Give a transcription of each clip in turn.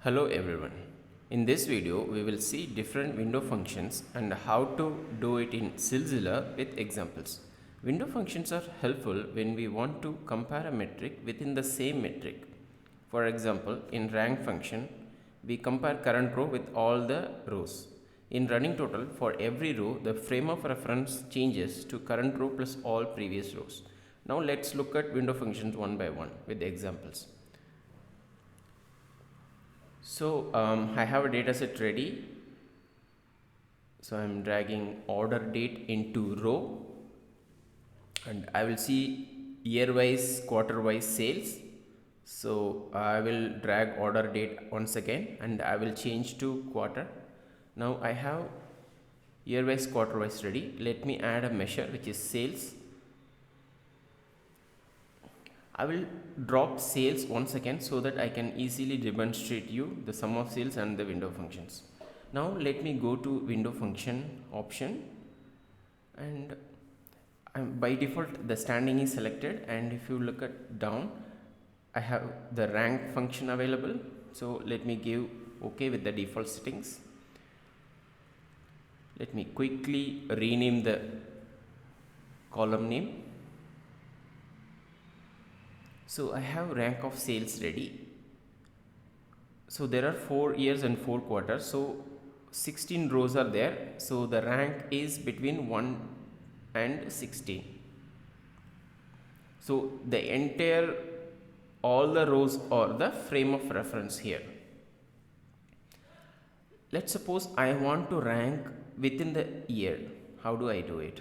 Hello everyone. In this video, we will see different window functions and how to do it in Silzila with examples. Window functions are helpful when we want to compare a metric within the same metric. For example, in rank function, we compare current row with all the rows. In running total, for every row, the frame of reference changes to current row plus all previous rows. Now let's look at window functions one by one with examples. I have a dataset ready. So I'm dragging order date into row and I will see year wise, quarter wise sales. So I will drag order date once again and I will change to quarter. Now I have year wise, quarter wise ready. Let me add a measure which is sales. I will drop sales once again so that I can easily demonstrate you the sum of sales and the window functions. Now let me go to window function option and by default the standing is selected, and if you look at down I have the rank function available. So let me give OK with the default settings. Let me quickly rename the column name. So I have rank of sales ready. So there are 4 years and 4 quarters. So 16 rows are there. So the rank is between 1 and 16. So the entire all the rows are the frame of reference here. Let's suppose I want to rank within the year. How do I do it?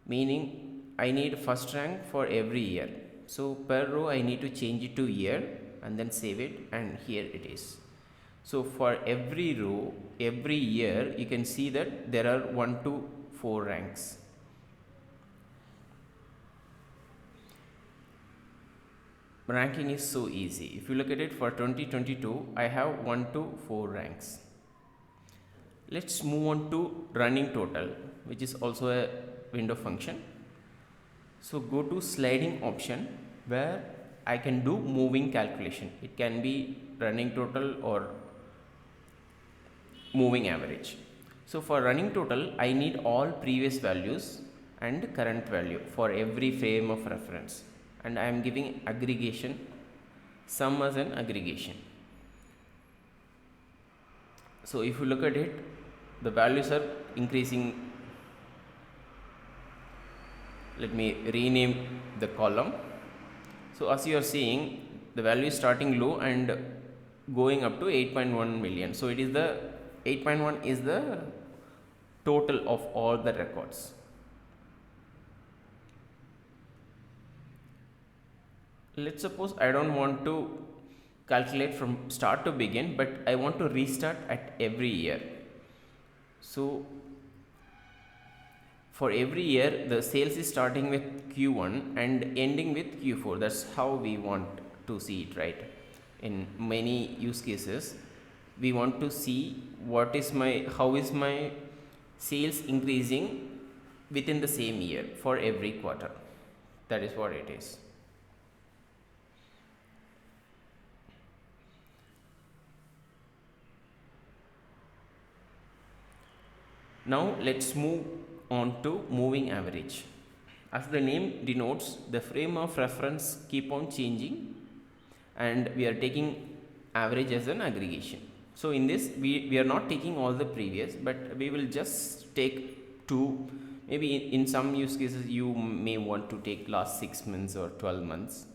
Meaning I need first rank for every year. So per row I need to change it to year and then save it, and here it is. So for every row, every year, you can see that there are 1 to 4 ranks. Ranking is so easy. If you look at it for 2022, I have 1 to 4 ranks. Let's move on to running total, which is also a window function. So go to sliding option where I can do moving calculation. It can be running total or moving average. So for running total, I need all previous values and current value for every frame of reference, and I am giving aggregation, sum as an aggregation. So if you look at it, the values are increasing. Let me rename the column. So as you are seeing, the value is starting low and going up to 8.1 million. So it is the 8.1 is the total of all the records. Let's suppose I don't want to calculate from start to begin, but I want to restart at every year. So for every year, the sales is starting with Q1 and ending with Q4. That's how we want to see it, right? In many use cases, we want to see how is my sales increasing within the same year for every quarter. That is what it is. Now let's move on to moving average. As the name denotes, the frame of reference keep on changing and we are taking average as an aggregation. So in this we are not taking all the previous, but we will just take two. Maybe in some use cases you may want to take last 6 months or 12 months,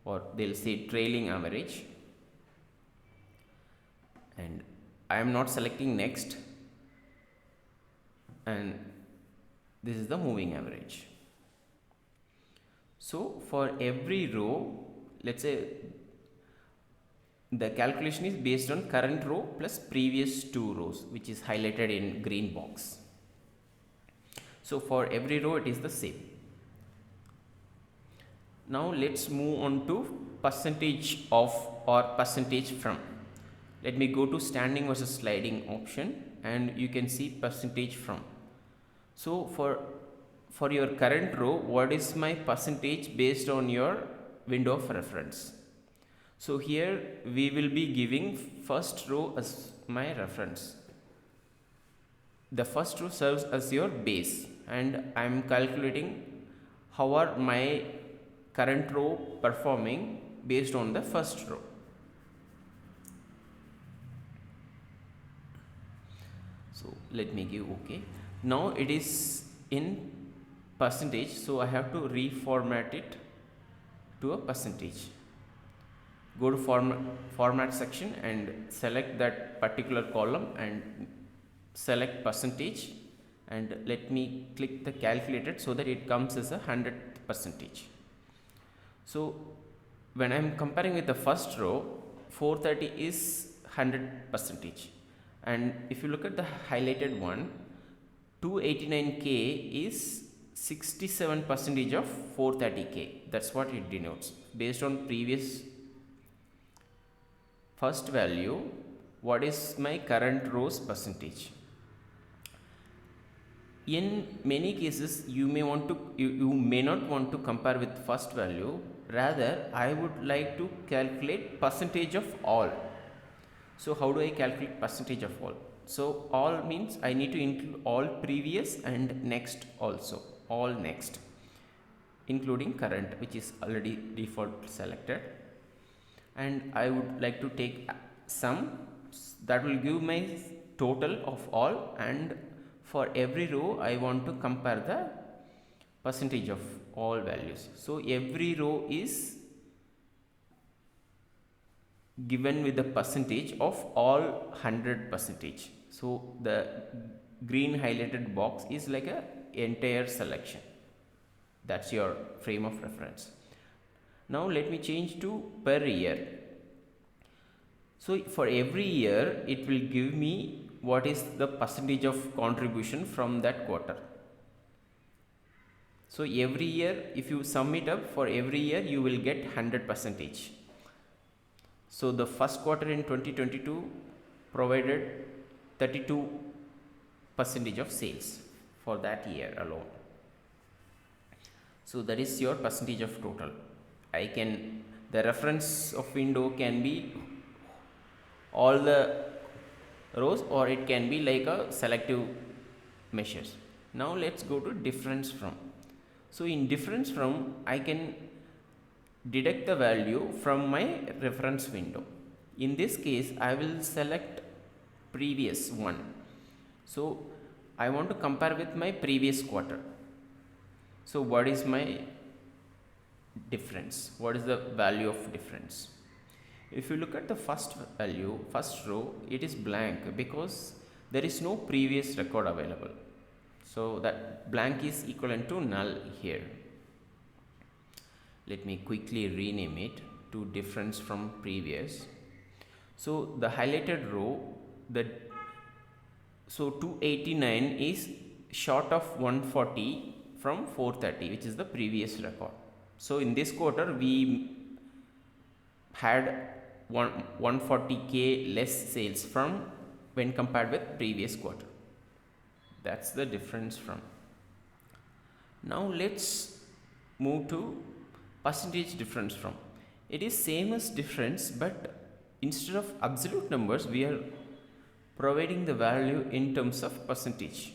or they'll say trailing average, and I am not selecting next, and this is the moving average. So for every row, let's say the calculation is based on current row plus previous 2 rows, which is highlighted in green box. So for every row it is the same. Now let's move on to percentage of or percentage from. Let me go to standing versus sliding option and you can see percentage from. So for your current row, what is my percentage based on your window of reference? So here we will be giving first row as my reference. The first row serves as your base, and I am calculating how are my current row performing based on the first row. So let me give OK. Now it is in percentage, so I have to reformat it to a percentage. Go to format section and select that particular column and select percentage, and let me click the calculated so that it comes as a 100th percentage. So when I am comparing with the first row, 430 is 100 percentage, and if you look at the highlighted one, 289k is 67 percentage of 430k. That's what it denotes based on previous first value. What is my current rows percentage? In many cases you may not want to compare with first value, rather I would like to calculate percentage of all. So how do I calculate percentage of all? So all means I need to include all previous and next also, all next, including current, which is already default selected, and I would like to take sum that will give my total of all, and for every row I want to compare the percentage of all values. So every row is given with the percentage of all 100 percentage. So the green highlighted box is like a entire selection. That's your frame of reference. Now let me change to per year. So for every year it will give me what is the percentage of contribution from that quarter. So every year, if you sum it up, for every year you will get 100 percentage. So the first quarter in 2022 provided 32 percentage of sales for that year alone. So that is your percentage of total. The reference of window can be all the rows, or it can be like a selective measures. Now let's go to difference from. So in difference from, I can deduct the value from my reference window. In this case I will select previous one. So I want to compare with my previous quarter. So what is my difference? What is the value of difference? If you look at the first value, first row, it is blank because there is no previous record available. So that blank is equivalent to null here. Let me quickly rename it to difference from previous. So the highlighted row, so 289 is short of 140 from 430, which is the previous record. So in this quarter we had 140k less sales from when compared with previous quarter. That's the difference from. Now let's move to percentage difference from. It is same as difference, but instead of absolute numbers we are providing the value in terms of percentage.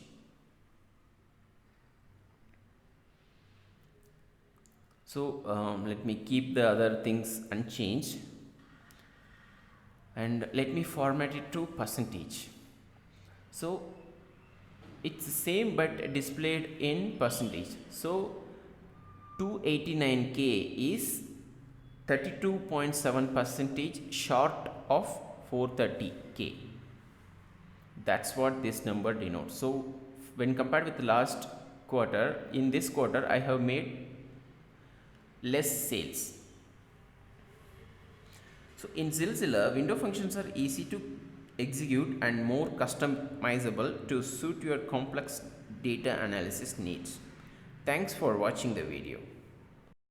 So let me keep the other things unchanged and let me format it to percentage. So it's the same but displayed in percentage. So 289k is 32.7 percentage short of 430k. That's what this number denotes. So when compared with the last quarter, in this quarter I have made less sales. So in Silzila, window functions are easy to execute and more customizable to suit your complex data analysis needs. Thanks for watching the video.